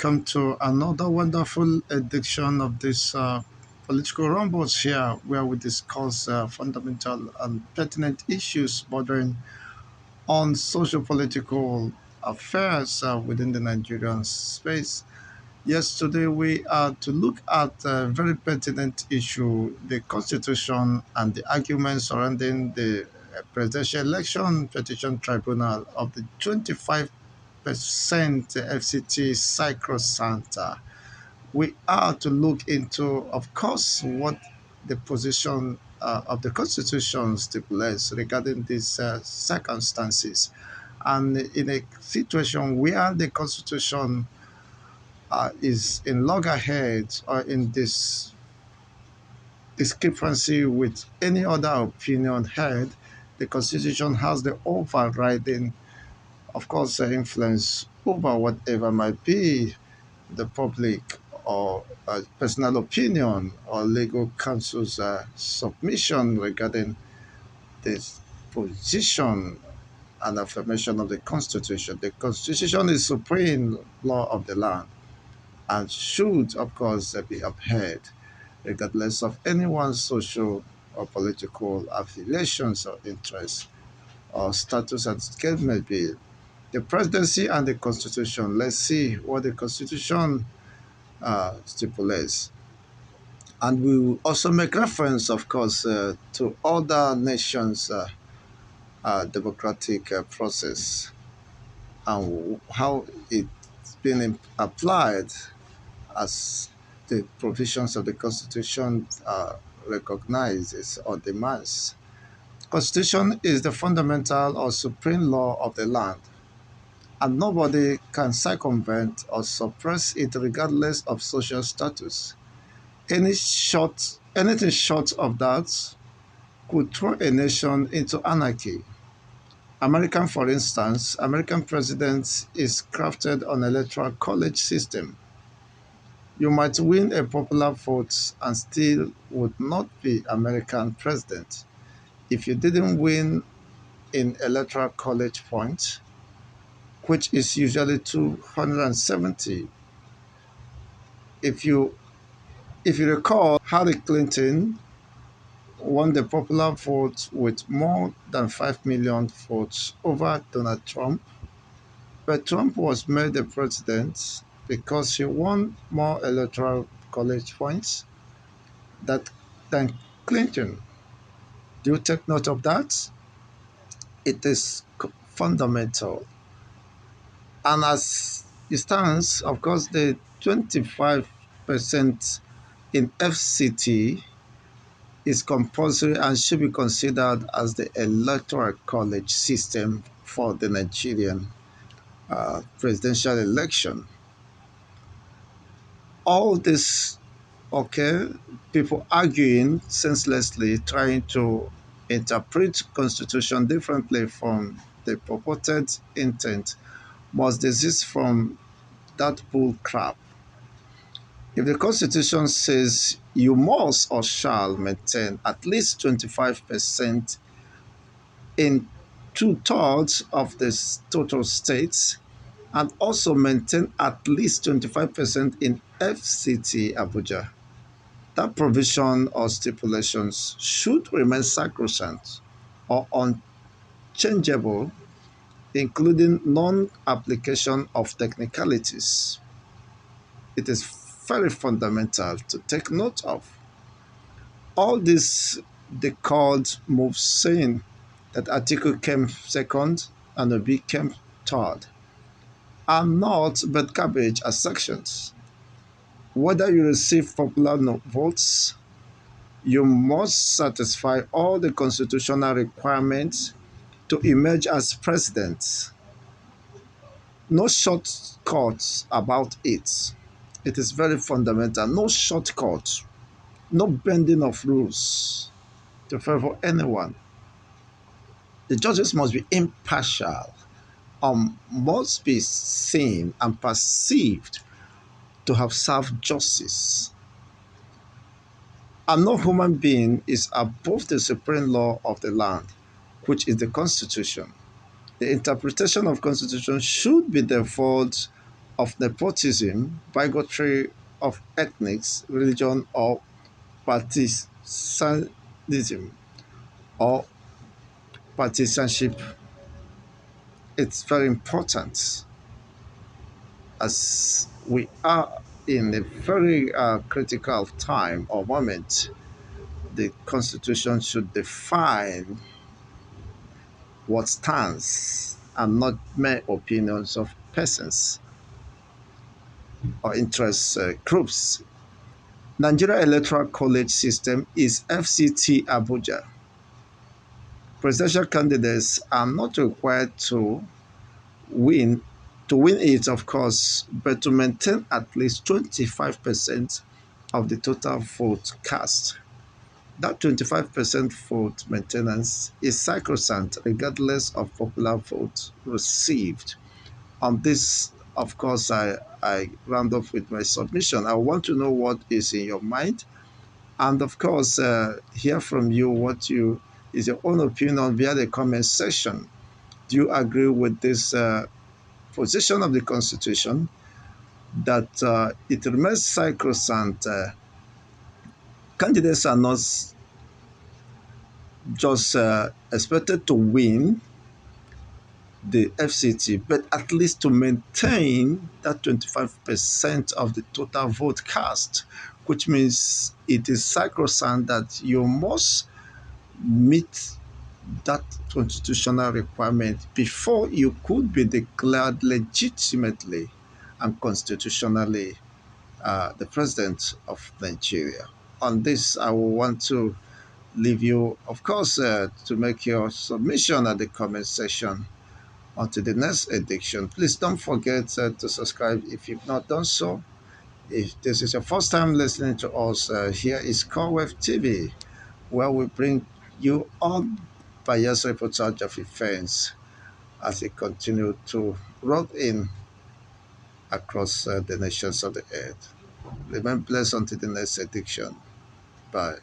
welcome to another wonderful edition of this political rumbles here, where we discuss fundamental and pertinent issues bordering on social-political affairs within the Nigerian space. Yes, today we are to look at a very pertinent issue, the Constitution and the arguments surrounding the presidential election petition tribunal of the 25% FCT Sacrosanct. We are to look into, of course, what the position of the Constitution stipulates regarding these circumstances. And in a situation where the Constitution is in loggerheads or in this discrepancy with any other opinion held, the Constitution has the overriding, of course, influence over whatever might be the public or personal opinion or legal counsel's submission regarding this position and affirmation of the Constitution. The Constitution is supreme law of the land and should, of course, be upheld, regardless of anyone's social or political affiliations or interests or status as the case may be. The presidency and the Constitution. Let's see what the Constitution stipulates. And we will also make reference, of course, to other nations' democratic process and how it's been applied as the provisions of the Constitution recognizes or demands. Constitution is the fundamental or supreme law of the land, and nobody can circumvent or suppress it regardless of social status. Anything short of that could throw a nation into anarchy. For instance, American president is crafted on electoral college system. You might win a popular vote and still would not be American president if you didn't win in electoral college points, which is usually 270. If you recall, Hillary Clinton won the popular vote with more than 5 million votes over Donald Trump, but Trump was made the president because he won more electoral college points that, than Clinton. Do you take note of that? It is fundamental. And as it stands, of course, the 25% in FCT is compulsory and should be considered as the electoral college system for the Nigerian presidential election. All this, okay, people arguing senselessly, trying to interpret constitution differently from the purported intent, must desist from that bull crap. If the Constitution says you must or shall maintain at least 25% in two-thirds of the total states and also maintain at least 25% in FCT ABUJA, that provision or stipulations should remain sacrosanct or unchangeable, including non-application of technicalities. It is very fundamental to take note of. All this, the court moves saying that article came second and OB came third, are not but garbage as sections. Whether you receive popular votes, you must satisfy all the constitutional requirements to emerge as president. No shortcuts about it. It is very fundamental. No shortcuts. No bending of rules to favor anyone. The judges must be impartial and must be seen and perceived to have served justice. And no human being is above the supreme law of the land, which is the Constitution. The interpretation of Constitution should be default of nepotism, bigotry of ethnics, religion, or partisanism or partisanship. It's very important as we are in a very critical time or moment. The Constitution should define what stands and not mere opinions of persons or interest groups. Nigeria Electoral College System is FCT ABUJA. Presidential candidates are not required win to win it, of course, but to maintain at least 25% of the total vote cast. That 25% vote maintenance is sacrosanct regardless of popular vote received. On this, of course, I round off with my submission. I want to know what is in your mind, and of course, hear from you what you is your own opinion via the comment section. Do you agree with this position of the Constitution that it remains sacrosanct? Candidates are not just expected to win the FCT, but at least to maintain that 25% of the total vote cast, which means it is sacrosanct that you must meet that constitutional requirement before you could be declared legitimately and constitutionally the president of Nigeria. On this, I will want to leave you, of course, to make your submission at the comment section. Until the next edition, please don't forget to subscribe if you've not done so. If this is your first time listening to us, here is CoreWeb TV, where we bring you unbiased reportage of events as they continue to roll in across the nations of the earth. Remain blessed until the next edition. Bye.